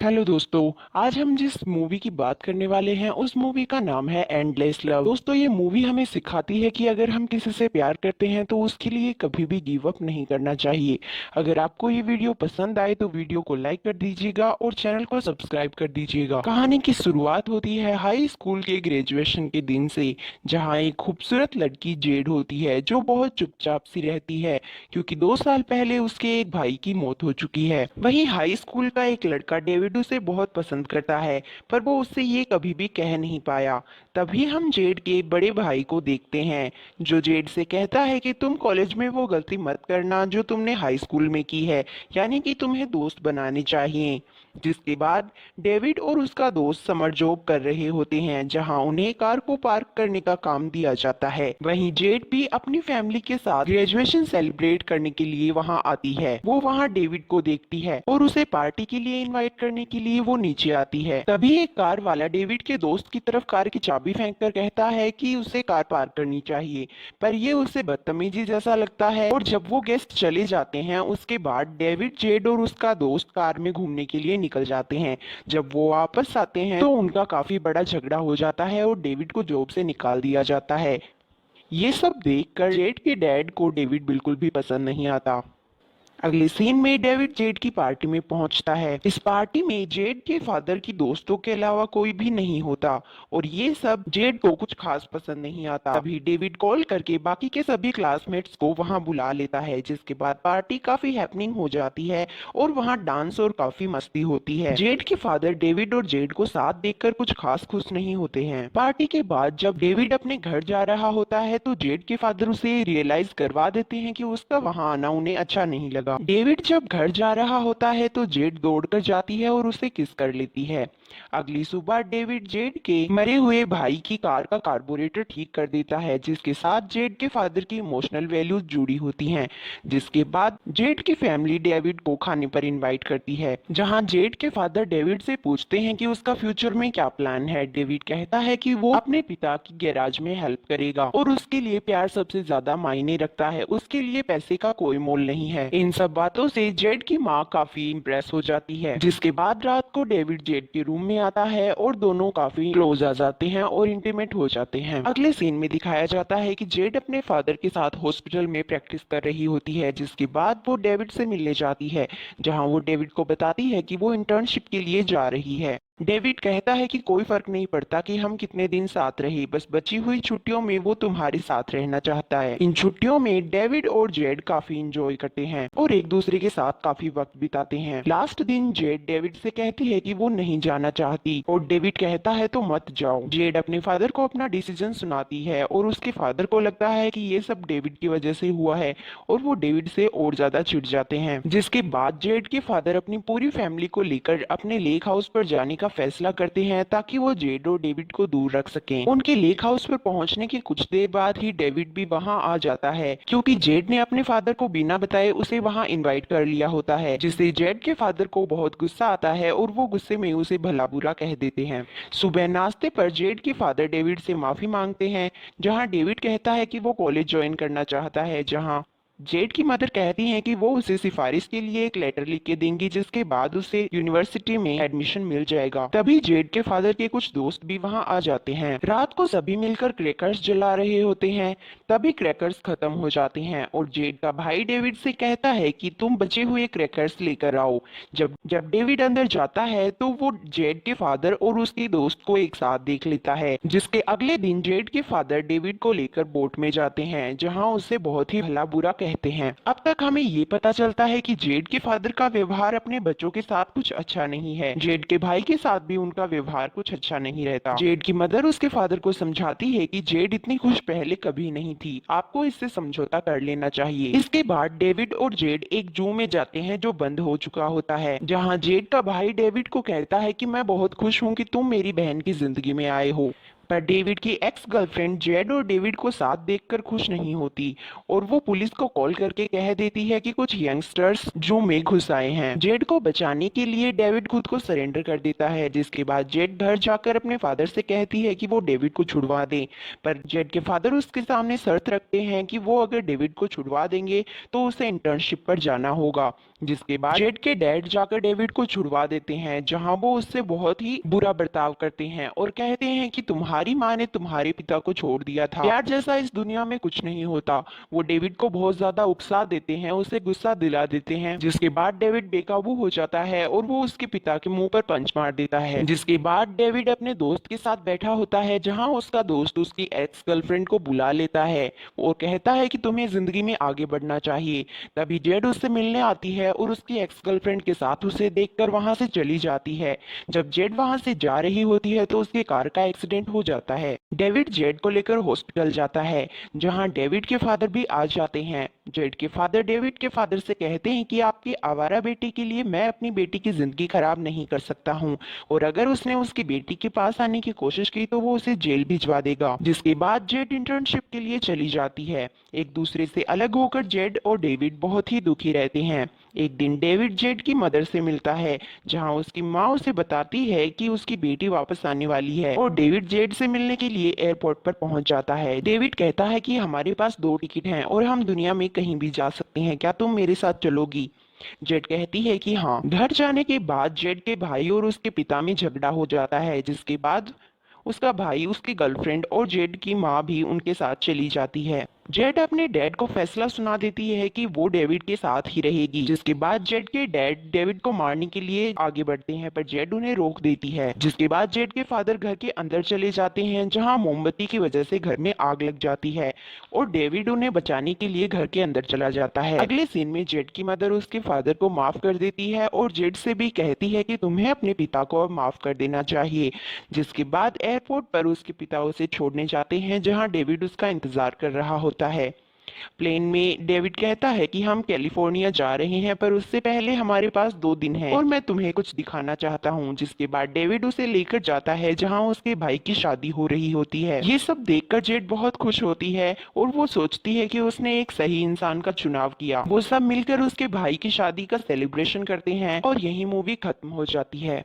Hello दोस्तों। आज हम जिस मूवी की बात करने वाले हैं उस मूवी का नाम है एंडलेस लव। दोस्तों, ये मूवी हमें सिखाती है कि अगर हम किसी से प्यार करते हैं तो उसके लिए कभी भी गिव अप नहीं करना चाहिए। अगर आपको ये वीडियो पसंद आए तो वीडियो को लाइक कर दीजिएगा और चैनल को सब्सक्राइब कर दीजिएगा। कहानी की शुरुआत होती है हाई स्कूल के ग्रेजुएशन के दिन से, जहाँ एक खूबसूरत लड़की जेड होती है जो बहुत चुपचाप सी रहती है क्योंकि 2 साल पहले उसके एक भाई की मौत हो चुकी है। वहीं हाई स्कूल का एक लड़का डेविड उसे बहुत पसंद करता है, पर वो उससे ये कभी भी कह नहीं पाया। तभी हम जेड के बड़े भाई को देखते हैं, जो जेड से कहता है कि तुम कॉलेज में वो गलती मत करना जो तुमने हाई स्कूल में की है, यानी कि तुम्हें दोस्त बनाने चाहिए। जिसके बाद डेविड और उसका दोस्त समर जॉब कर रहे होते हैं, जहां उन्हें कार को पार्क करने का काम दिया जाता है। वहीं जेड भी अपनी फैमिली के साथ ग्रेजुएशन सेलिब्रेट करने के लिए वहां आती है। वो वहां डेविड को देखती है और उसे पार्टी के लिए इनवाइट करने के लिए वो नीचे आती है। तभी एक कार वाला डेविड के दोस्त की तरफ कार की चाबी फेंक कर कहता है कि उसे कार पार्क करनी चाहिए, पर ये उसे बदतमीजी जैसा लगता है। और जब वो गेस्ट चले जाते हैं उसके बाद डेविड, जेड और उसका दोस्त कार में घूमने के लिए निकल जाते हैं। जब वो वापस आते हैं तो उनका काफी बड़ा झगड़ा हो जाता है और डेविड को जॉब से निकाल दिया जाता है। ये सब देखकर जेड के डैड को डेविड बिल्कुल भी पसंद नहीं आता। अगले सीन में डेविड जेड की पार्टी में पहुंचता है। इस पार्टी में जेड के फादर की दोस्तों के अलावा कोई भी नहीं होता और ये सब जेड को कुछ खास पसंद नहीं आता। तभी डेविड कॉल करके बाकी के सभी क्लासमेट्स को वहां बुला लेता है, जिसके बाद पार्टी काफी हैपनिंग हो जाती है और वहां डांस और काफी मस्ती होती है। जेड के फादर डेविड और जेड को साथ देखकर कुछ खास खुश नहीं होते हैं। पार्टी के बाद जब डेविड अपने घर जा रहा होता है तो जेड के फादर उसे रियलाइज करवा देते हैं कि उसका वहां आना उन्हें अच्छा नहीं लगा। डेविड जब घर जा रहा होता है तो जेड दौड़कर जाती है और उसे किस कर लेती है। अगली सुबह डेविड जेड के मरे हुए भाई की कार का कार्बोरेटर ठीक कर देता है, जिसके साथ जेड के फादर की इमोशनल वैल्यूज जुड़ी होती हैं। जिसके बाद जेड की फैमिली डेविड को खाने पर इनवाइट करती है, जहां जेड के फादर डेविड से पूछते हैं कि उसका फ्यूचर में क्या प्लान है। डेविड कहता है कि वो अपने पिता की गैराज में हेल्प करेगा और उसके लिए प्यार सबसे ज्यादा मायने रखता है, उसके लिए पैसे का कोई मोल नहीं है। इन सब बातों से जेड की माँ काफी इम्प्रेस हो जाती है। जिसके बाद रात को डेविड जेड के रूम में आता है और दोनों काफी क्लोज आ जाते हैं और इंटीमेट हो जाते हैं। अगले सीन में दिखाया जाता है कि जेड अपने फादर के साथ हॉस्पिटल में प्रैक्टिस कर रही होती है, जिसके बाद वो डेविड से मिलने जाती है, जहां वो डेविड को बताती है कि वो इंटर्नशिप के लिए जा रही है। डेविड कहता है कि कोई फर्क नहीं पड़ता कि हम कितने दिन साथ रहे, बस बची हुई छुट्टियों में वो तुम्हारे साथ रहना चाहता है। इन छुट्टियों में डेविड और जेड काफी इंजॉय करते हैं और एक दूसरे के साथ काफी वक्त बिताते हैं। लास्ट दिन जेड डेविड से कहती है कि वो नहीं जाना चाहती और डेविड कहता है तो मत जाओ। जेड अपने फादर को अपना डिसीजन सुनाती है और उसके फादर को लगता है कि ये सब डेविड की वजह से हुआ है और वो डेविड से और ज्यादा चिढ़ जाते हैं। जिसके बाद जेड के फादर अपनी पूरी फैमिली को लेकर अपने लेक हाउस पर जाने का फैसला करते हैं ताकि वो जेड और डेविड को दूर रख सकें। उनके लेक हाउस पर पहुंचने के कुछ देर बाद ही डेविड भी वहां आ जाता है, क्योंकि जेड ने अपने फादर को बिना बताए उसे वहां इनवाइट कर लिया होता है, जिससे जेड के फादर को बहुत गुस्सा आता है और वो गुस्से में उसे भला बुरा कह देते हैं। सुबह नाश्ते पर जेड के फादर डेविड से माफी मांगते हैं, जहाँ डेविड कहता है कि वो कॉलेज ज्वाइन करना चाहता है, जहाँ जेड की मदर कहती हैं कि वो उसे सिफारिश के लिए एक लेटर लिख के देंगी, जिसके बाद उसे यूनिवर्सिटी में एडमिशन मिल जाएगा। तभी जेड के फादर के कुछ दोस्त भी वहां आ जाते हैं। रात को सभी मिलकर क्रैकर्स जला रहे होते हैं। तभी क्रैकर्स खत्म हो जाते हैं और जेड का भाई डेविड से कहता है कि तुम बचे हुए क्रैकर्स लेकर आओ। जब जब डेविड अंदर जाता है तो वो जेड के फादर और उसके दोस्त को एक साथ देख लेता है। जिसके अगले दिन जेड के फादर डेविड को लेकर बोट में जाते हैं, जहाँ उसे बहुत ही भला बुरा कहते हैं। अब तक हमें ये पता चलता है कि जेड के फादर का व्यवहार अपने बच्चों के साथ कुछ अच्छा नहीं है। जेड के भाई के साथ भी उनका व्यवहार कुछ अच्छा नहीं रहता। जेड की मदर उसके फादर को समझाती है कि जेड इतनी खुश पहले कभी नहीं थी, आपको इससे समझौता कर लेना चाहिए। इसके बाद डेविड और जेड एक जू में जाते हैं जो बंद हो चुका होता है, जहाँ जेड का भाई डेविड को कहता है कि मैं बहुत खुश हूँ कि तुम मेरी बहन की जिंदगी में आए हो। पर डेविड की एक्स गर्लफ्रेंड जेड और डेविड को साथ देखकर खुश नहीं होती और वो पुलिस को कॉल करके कह देती है कि कुछ यंगस्टर्स जू में घुस आए हैं। जेड को बचाने के लिए डेविड खुद को सरेंडर कर देता है, जिसके बाद जेड घर जाकर अपने फादर से कहती है कि वो डेविड को छुड़वा दें। पर जेड के फादर उसके सामने शर्त रखते हैं कि वो अगर डेविड को छुड़वा देंगे तो उसे इंटर्नशिप पर जाना होगा। जिसके बाद जेड के डैड जाकर डेविड को छुड़वा देते हैं, जहां वो उससे बहुत ही बुरा बर्ताव करते हैं और कहते हैं कि तुम्हारी माँ ने तुम्हारे पिता को छोड़ दिया था, प्यार जैसा इस दुनिया में कुछ नहीं होता। वो डेविड को बहुत ज्यादा उकसा देते हैं, उसे गुस्सा दिला देते हैं, जिसके बाद डेविड बेकाबू हो जाता है और वो उसके पिता के मुंह पर पंच मार देता है। जिसके बाद डेविड अपने दोस्त के साथ बैठा होता है, जहां उसका दोस्त उसकी एक्स गर्लफ्रेंड को बुला लेता है और कहता है कि तुम्हें जिंदगी में आगे बढ़ना चाहिए। तभी जेड उससे मिलने आती है और उसकी एक्स गर्लफ्रेंड के साथ उसे देखकर वहां से चली जाती है। जब जेड वहां से जा रही होती है तो उसकी कार का एक्सीडेंट हो जाता है। डेविड जेड को लेकर हॉस्पिटल जाता है, जहां डेविड के फादर भी आ जाते हैं। जेड के फादर डेविड के फादर से कहते हैं कि आपकी आवारा बेटी के लिए मैं अपनी बेटी की जिंदगी खराब नहीं कर सकता हूं और अगर उसने उसकी बेटी के पास आने की कोशिश की तो वो उसे जेल भिजवा देगा। जिसके बाद जेड इंटर्नशिप के लिए चली जाती है। एक दूसरे से अलग होकर जेड और डेविड बहुत ही दुखी रहते हैं। एक दिन डेविड जेड की मदर से मिलता है, जहां उसकी माँ उसे बताती है कि उसकी बेटी वापस आने वाली है और डेविड जेड से मिलने के लिए एयरपोर्ट पर पहुंच जाता है। डेविड कहता है कि हमारे पास 2 टिकट हैं और हम दुनिया में कहीं भी जा सकते हैं, क्या तुम मेरे साथ चलोगी? जेड कहती है कि हाँ। घर जाने के बाद जेड के भाई और उसके पिता में झगड़ा हो जाता है, जिसके बाद उसका भाई, उसकी गर्लफ्रेंड और जेड की माँ भी उनके साथ चली जाती है। जेड अपने डैड को फैसला सुना देती है कि वो डेविड के साथ ही रहेगी। जिसके बाद जेड के डैड डेविड को मारने के लिए आगे बढ़ते हैं, पर जेड उन्हें रोक देती है। जिसके बाद जेड के फादर घर के अंदर चले जाते हैं, जहां मोमबत्ती की वजह से घर में आग लग जाती है और डेविड उन्हें बचाने के लिए घर के अंदर चला जाता है। अगले सीन में जेड की मदर उसके फादर को माफ कर देती है और जेड से भी कहती है कि तुम्हें अपने पिता को अब माफ कर देना चाहिए। जिसके बाद एयरपोर्ट पर उसके पिता उसे छोड़ने जाते हैं, जहां डेविड उसका इंतजार कर रहा होता है। प्लेन में डेविड कहता है कि हम कैलिफोर्निया जा रहे हैं, पर उससे पहले हमारे पास 2 दिन हैं और मैं तुम्हें कुछ दिखाना चाहता हूँ। जिसके बाद डेविड उसे लेकर जाता है, जहाँ उसके भाई की शादी हो रही होती है। ये सब देखकर जेड बहुत खुश होती है और वो सोचती है कि उसने एक सही इंसान का चुनाव किया। वो सब मिलकर उसके भाई की शादी का सेलिब्रेशन करते हैं और यही मूवी खत्म हो जाती है।